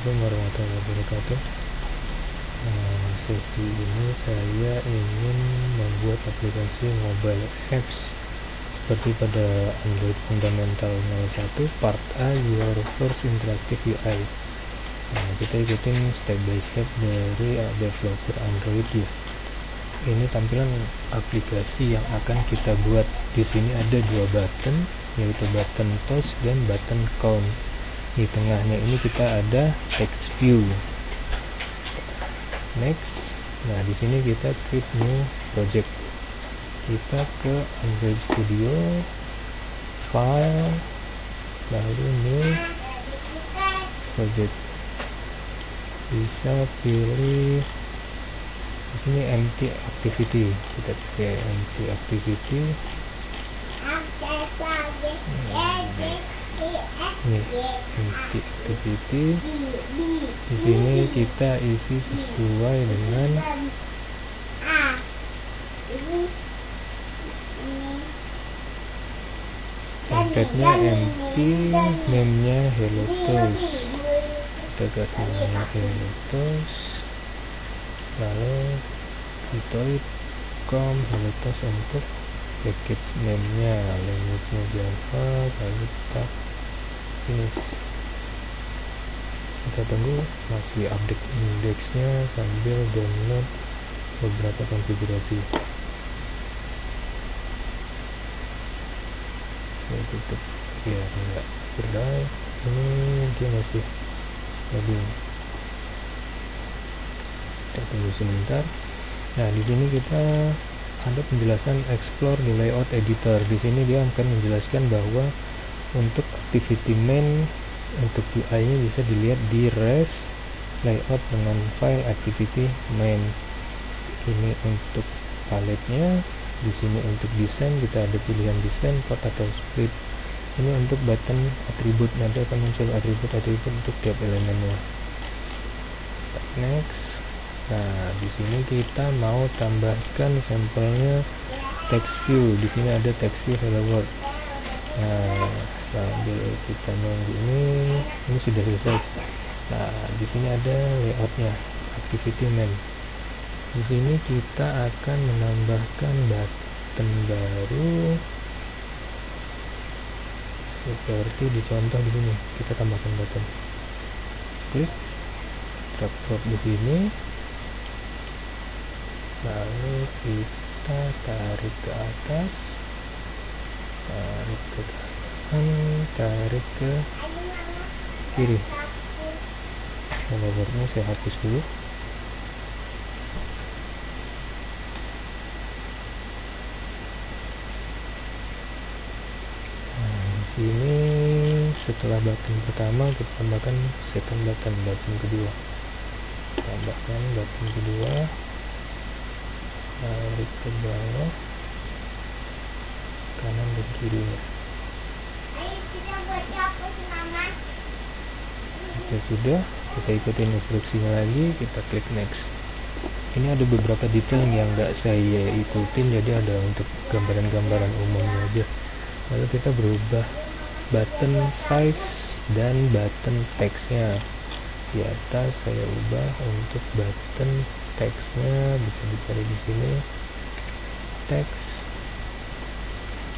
Assalamualaikum warahmatullahi wabarakatuh. Sesi ini saya ingin membuat aplikasi mobile apps seperti pada Android Fundamental 01 Part A Your First Interactive UI. Kita ikutin step by step dari developer Android ya. Ini tampilan aplikasi yang akan kita buat. Di sini ada dua button, yaitu button toast dan button count. Di tengahnya ini kita ada text view. Next, nah di sini kita create new project. Kita ke Android Studio, file, lalu new project. Bisa pilih di sini empty activity. Kita cek empty activity. Ini empty activity. Di sini kita isi sesuai dengan templatenya empty, name-nya hello toast. Kita kasih nama hello toast, lalu ditoit hello toast untuk package name-nya, language-nya Java, lalu kita finish. Kita tunggu masih update indeksnya sambil download beberapa konfigurasi. Saya tutup biar enggak berdaya. Ini dia masih loading. Kita tunggu sebentar. Nah, di sini kita ada penjelasan explore di layout editor. Di sini dia akan menjelaskan bahwa untuk activity main untuk UI-nya bisa dilihat di res layout dengan file activity main. Ini untuk paletnya. Di sini untuk desain kita ada pilihan desain, port atau split. Ini untuk button atribut, nanti akan muncul atribut untuk tiap elemennya. Next. Nah, di sini kita mau tambahkan sampelnya text view. Di sini ada text view hello world. Nah, sambil kita nunggu ini sudah selesai. Nah, di sini ada layoutnya, activity main. Di sini kita akan menambahkan button baru seperti di contoh di sini. Kita tambahkan button, klik, drag di sini, lalu kita tarik ke atas, tarik ke kanan, tarik ke kiri. Nomornya saya hapus dulu. Sini setelah button pertama kita tambahkan second button kedua, tambahkan button kedua, tarik ke bawah, kanan dan kirinya. Oke, sudah, kita ikutin instruksinya lagi, kita klik next. Ini ada beberapa detail yang nggak saya ikutin, jadi ada untuk gambaran-gambaran umumnya aja. Lalu kita berubah button size dan button text-nya. Di atas saya ubah untuk button text-nya, bisa dicari di sini text,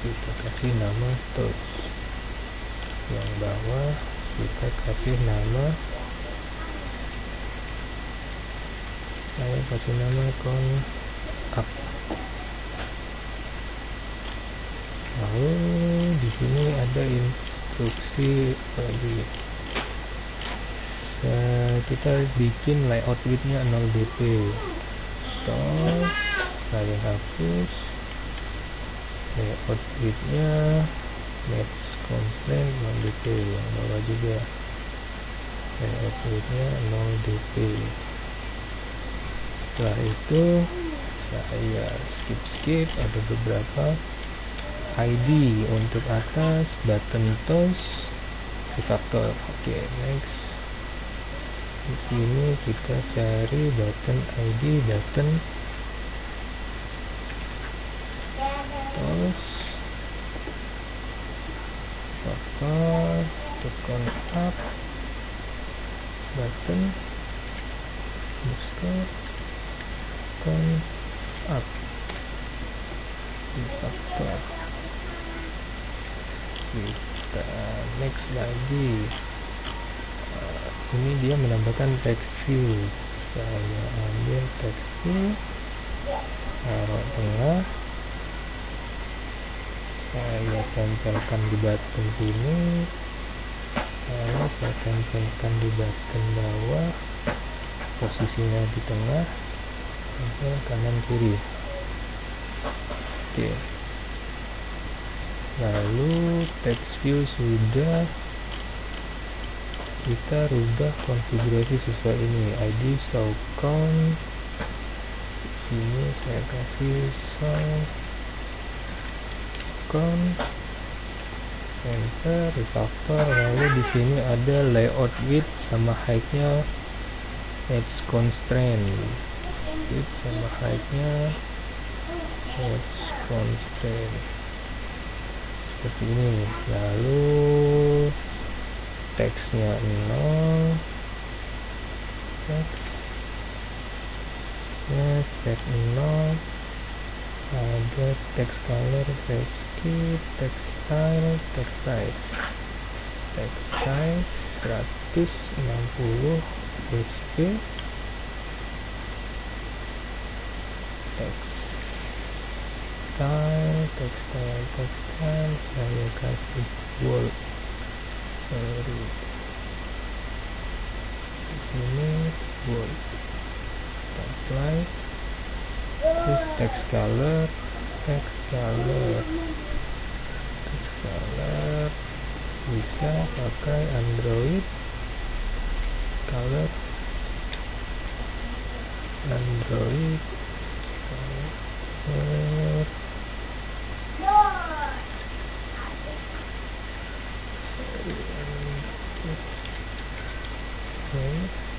kita kasih nama toast. Yang bawah kita kasih nama, saya kasih nama up. Lalu di sini ada instruksi lagi. Kita bikin layout width-nya 0 dp. Terus saya hapus layout width-nya, match constraint 0 dp, yang bawah juga layout width-nya 0 dp. Setelah itu saya skip, ada beberapa ID untuk atas, button toast, refactor. Oke, next. Di sini kita cari button ID, button toast, tekan up, button underscore count up refactor. Kita next lagi. Ini dia menambahkan text view. Saya ambil text view, taruh tengah, saya tempelkan di button sini, lalu saya tempelkan di button bawah, posisinya di tengah, tempel kanan kiri. Oke, lalu text view sudah, kita rubah konfigurasi sesuai ini, id show count. Sini saya kasih show count, enter, refactor. Lalu di sini ada layout width sama height-nya, edge constraint, width sama height-nya, edge constraint seperti ini. Lalu teksnya 0, teksnya set 0, ada text color, rescue, text style, text size 160 sp, text style saya kasih bold. Di sini bold, apply, terus text color bisa pakai Android color,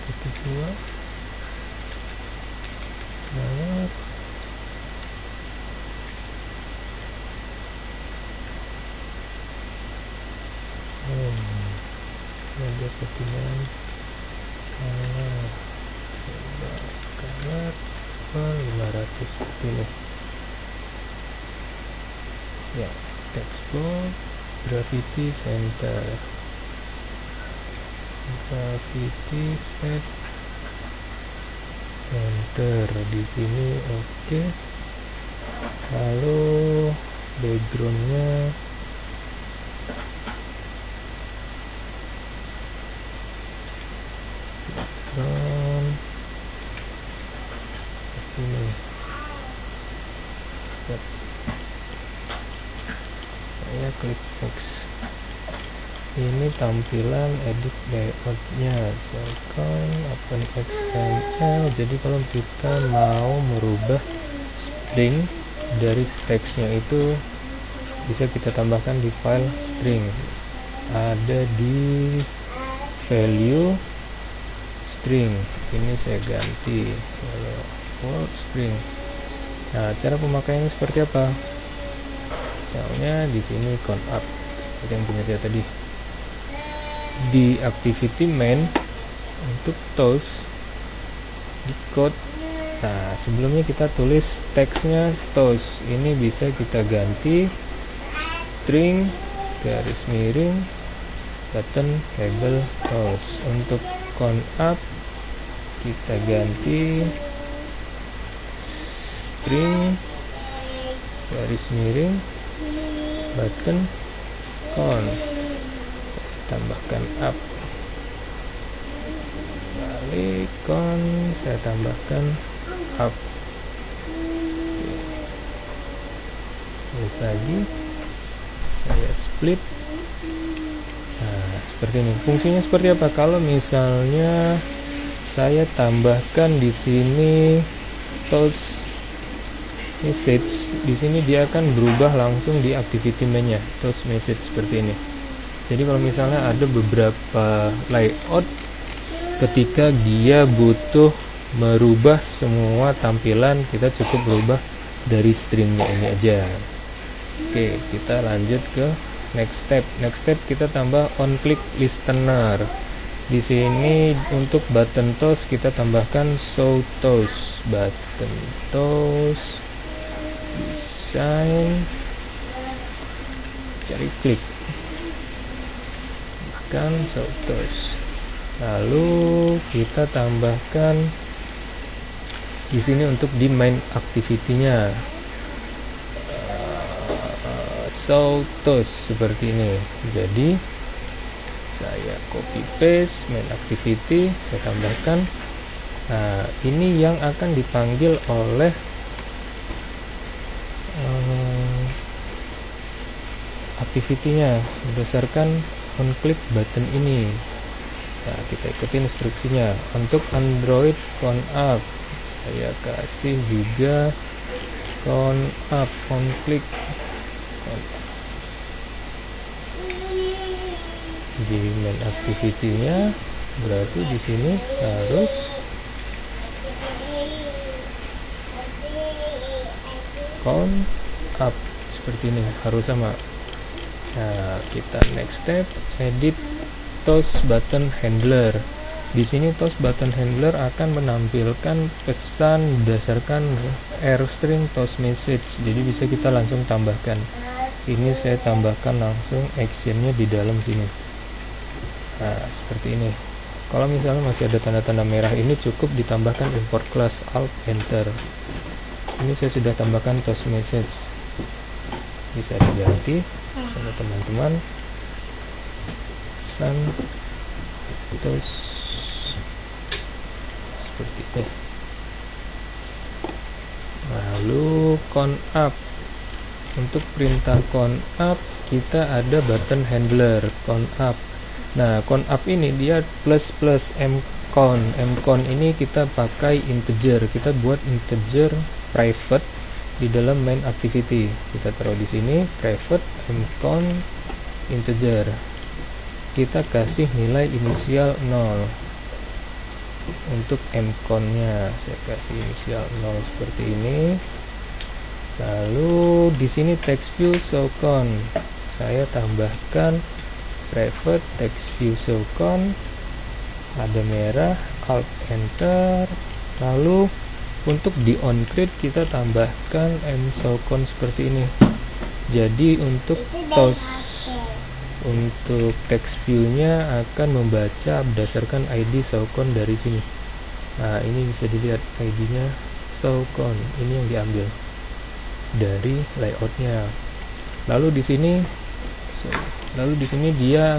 itu dua color, ada settingan color, coba color 500 seperti ini ya. Text box, gravity center, gravity set center di sini. Oke. Lalu backgroundnya ini. Saya klik next. Ini tampilan edit layoutnya, second open XML. Jadi kalau kita mau merubah string dari teksnya itu bisa kita tambahkan di file string, ada di value string. Ini saya ganti word string. Nah, cara pemakaiannya seperti apa? Misalnya di sini count up seperti yang punya saya tadi. Di activity main untuk toast di code. Nah, sebelumnya kita tulis teksnya toast. Ini bisa kita ganti string garis miring button label toast. Untuk count up kita ganti string garis miring button count, tambahkan up, balik count, saya tambahkan up. Balik lagi, saya split. Nah, seperti ini. Fungsinya seperti apa? Kalau misalnya saya tambahkan di sini toast message, di sini dia akan berubah langsung di activity main-nya, toast message seperti ini. Jadi kalau misalnya ada beberapa layout, ketika dia butuh merubah semua tampilan, kita cukup berubah dari stringnya ini aja. Oke, kita lanjut ke next step. Next step kita tambah on click listener. Di sini untuk button toast kita tambahkan show toast, button toast, design, cari klik, bahkan show toast. Lalu kita tambahkan di sini untuk di main activity-nya show toast seperti ini. Jadi saya copy paste main activity, saya tambahkan. Nah, ini yang akan dipanggil oleh activity-nya berdasarkan on click button ini. Nah, kita ikuti instruksinya. Untuk Android con up, saya kasih juga con up on click. Di main activity-nya berarti di sini harus con up seperti ini, harus sama. Nah, kita next step, edit toast button handler. Di sini toast button handler akan menampilkan pesan berdasarkan airstream toast message. Jadi bisa kita langsung tambahkan. Ini saya tambahkan langsung actionnya di dalam sini. Nah, seperti ini. Kalau misalnya masih ada tanda-tanda merah ini, cukup ditambahkan import class, alt enter. Ini saya sudah tambahkan toast message, bisa diganti sama teman-teman. Sun toast seperti ini. Lalu con up, untuk perintah con up kita ada button handler con up. Nah, con up ini dia plus mcon. Mcon ini kita pakai integer. Kita buat integer private di dalam main activity. Kita taruh di sini private mcon integer. Kita kasih nilai inisial 0. Untuk mcon-nya saya kasih inisial 0 seperti ini. Lalu di sini text view show con. Saya tambahkan private text view show con, ada merah, alt enter. Lalu untuk di on grid kita tambahkan show con seperti ini. Jadi untuk toast, untuk text view nya akan membaca berdasarkan ID show con dari sini. Nah, ini bisa dilihat ID nya show con, ini yang diambil dari layoutnya. Lalu di sini dia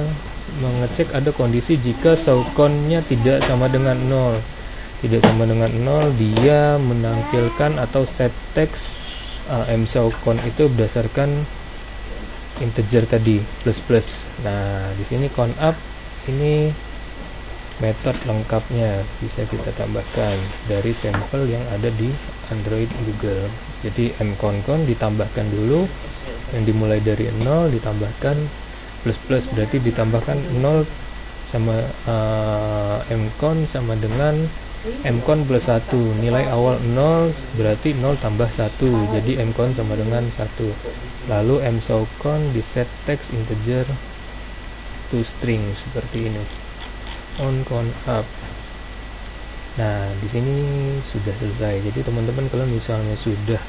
mengecek ada kondisi jika show-con-nya tidak sama dengan 0. Tidak sama dengan 0, dia menampilkan atau set text mShow-con itu berdasarkan integer tadi plus. Nah, di sini con up ini metode lengkapnya bisa kita tambahkan dari sampel yang ada di Android Google. Jadi mcon ditambahkan dulu, yang dimulai dari 0 ditambahkan plus, berarti ditambahkan 0 sama mcon sama dengan mcon plus 1. Nilai awal 0 berarti 0 tambah 1, jadi mcon sama dengan 1. Lalu mshowcon di set text integer to string seperti ini. On con up. Nah, di sini sudah selesai. Jadi teman-teman kalau misalnya sudah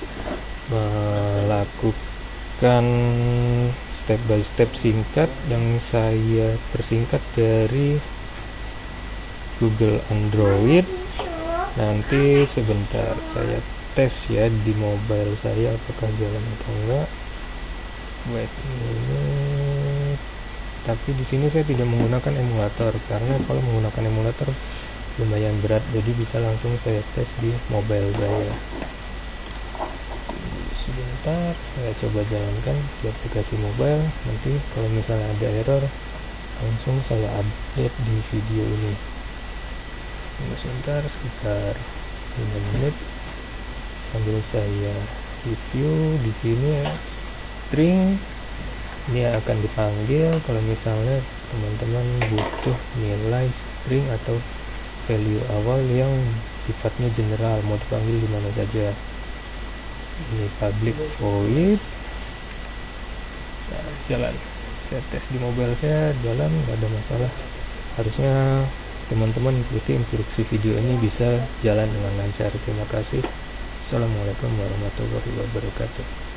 melakukan step by step singkat yang saya persingkat dari Google Android, nanti sebentar saya tes ya di mobile saya apakah jalan atau enggak. Wait minute. Tapi di sini saya tidak menggunakan emulator karena kalau menggunakan emulator lumayan berat, jadi bisa langsung saya tes di mobile saya. Sebentar, saya coba jalankan di aplikasi mobile. Nanti kalau misalnya ada error, langsung saya update di video ini. Tunggu sebentar, sekitar 5 menit sambil saya review. Di sini string ini akan dipanggil kalau misalnya teman-teman butuh nilai string atau value awal yang sifatnya general, mau dipanggil di mana saja. Ini public void. Nah, jalan. Saya tes di mobile saya jalan, nggak ada masalah. Harusnya teman-teman ikuti instruksi video ini bisa jalan dengan lancar. Terima kasih. Assalamualaikum warahmatullahi wabarakatuh.